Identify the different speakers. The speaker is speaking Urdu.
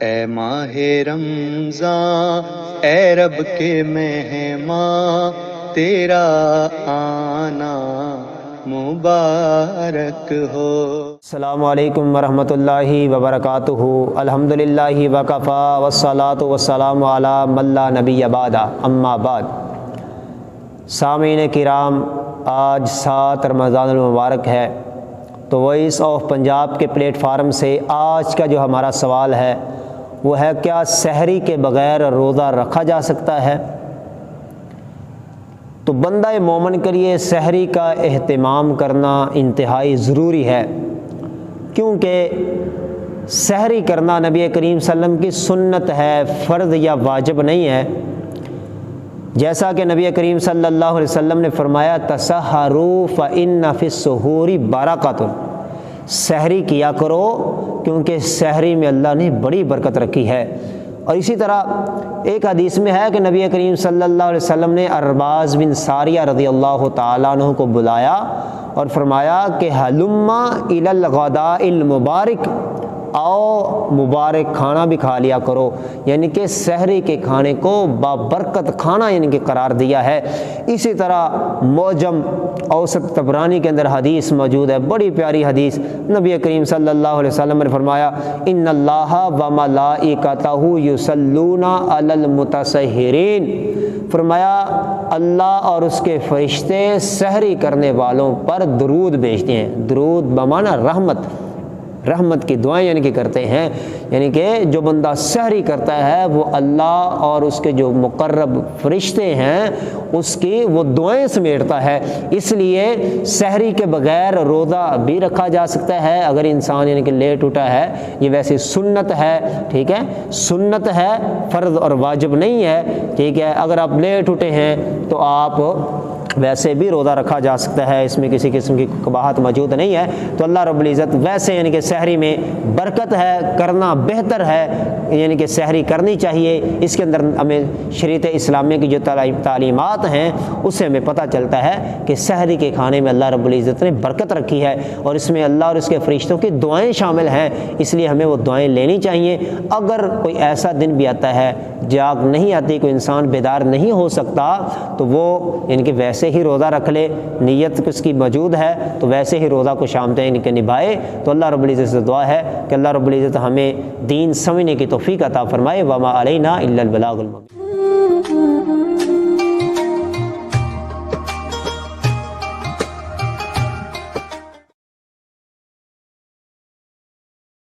Speaker 1: اے ماہ رمضان اے رب کے مہمان تیرا آنا مبارک ہو۔
Speaker 2: السلام علیکم ورحمۃ اللہ وبرکاتہ۔ الحمدللہ وکفا والصلاۃ والسلام علی من لا نبی بعد، اما بعد۔ سامعین کرام، آج 7 رمضان المبارک ہے، تو وائس آف پنجاب کے پلیٹ فارم سے آج کا جو ہمارا سوال ہے وہ ہے، کیا سحری کے بغیر روزہ رکھا جا سکتا ہے؟ تو بندہ مومن کے لیے سحری کا اہتمام کرنا انتہائی ضروری ہے، کیونکہ سحری کرنا نبی کریم صلی اللہ علیہ وسلم کی سنت ہے، فرض یا واجب نہیں ہے۔ جیسا کہ نبی کریم صلی اللہ علیہ وسلم نے فرمایا، تسحروا فإن فی السحور برکۃ، سحری کیا کرو کیونکہ سحری میں اللہ نے بڑی برکت رکھی ہے۔ اور اسی طرح ایک حدیث میں ہے کہ نبی کریم صلی اللہ علیہ وسلم نے ارباز بن ساریہ رضی اللہ تعالیٰ عنہ کو بلایا اور فرمایا کہ ہلما الی الغداء المبارک، آؤ مبارک کھانا بھی کھا لیا کرو، یعنی کہ سحری کے کھانے کو بابرکت کھانا یعنی کہ قرار دیا ہے۔ اسی طرح معجم اوسط طبرانی کے اندر حدیث موجود ہے، بڑی پیاری حدیث۔ نبی کریم صلی اللہ علیہ وسلم نے فرمایا، ان اللہ وملائکتہ یصلون علی المتسحرین، فرمایا اللہ اور اس کے فرشتے سحری کرنے والوں پر درود بھیجتے ہیں۔ درود بمعنی رحمت کی دعائیں یعنی کہ کرتے ہیں، یعنی کہ جو بندہ سحری کرتا ہے وہ اللہ اور اس کے جو مقرب فرشتے ہیں اس کی وہ دعائیں سمیٹتا ہے۔ اس لیے سحری کے بغیر روزہ بھی رکھا جا سکتا ہے اگر انسان یعنی کہ لیٹ اٹھا ہے، یہ ویسے سنت ہے، ٹھیک ہے، سنت ہے، فرض اور واجب نہیں ہے، ٹھیک ہے۔ اگر آپ لیٹ اٹھے ہیں تو آپ ویسے بھی روزہ رکھا جا سکتا ہے، اس میں کسی قسم کی قباحت موجود نہیں ہے۔ تو اللہ رب العزت ویسے یعنی کہ سحری میں برکت ہے، کرنا بہتر ہے، یعنی کہ سحری کرنی چاہیے۔ اس کے اندر ہمیں شریعت اسلامیہ کی جو تعلیمات ہیں اس سے ہمیں پتہ چلتا ہے کہ سحری کے کھانے میں اللہ رب العزت نے برکت رکھی ہے اور اس میں اللہ اور اس کے فرشتوں کی دعائیں شامل ہیں، اس لیے ہمیں وہ دعائیں لینی چاہیے۔ اگر کوئی ایسا دن بھی آتا ہے جاگ نہیں آتی، کوئی انسان بیدار نہیں ہو سکتا، تو وہ یعنی کہ ویسے ہی روزہ رکھ لے، نیت اس کی موجود ہے تو ویسے ہی روزہ کو شام تک یعنی کہ نبھائے۔ تو اللہ رب العزت سے دعا ہے کہ اللہ رب العزت ہمیں دین سمجھنے کی توفیق عطا فرمائے۔ وما علینا الا البلاغ المبین۔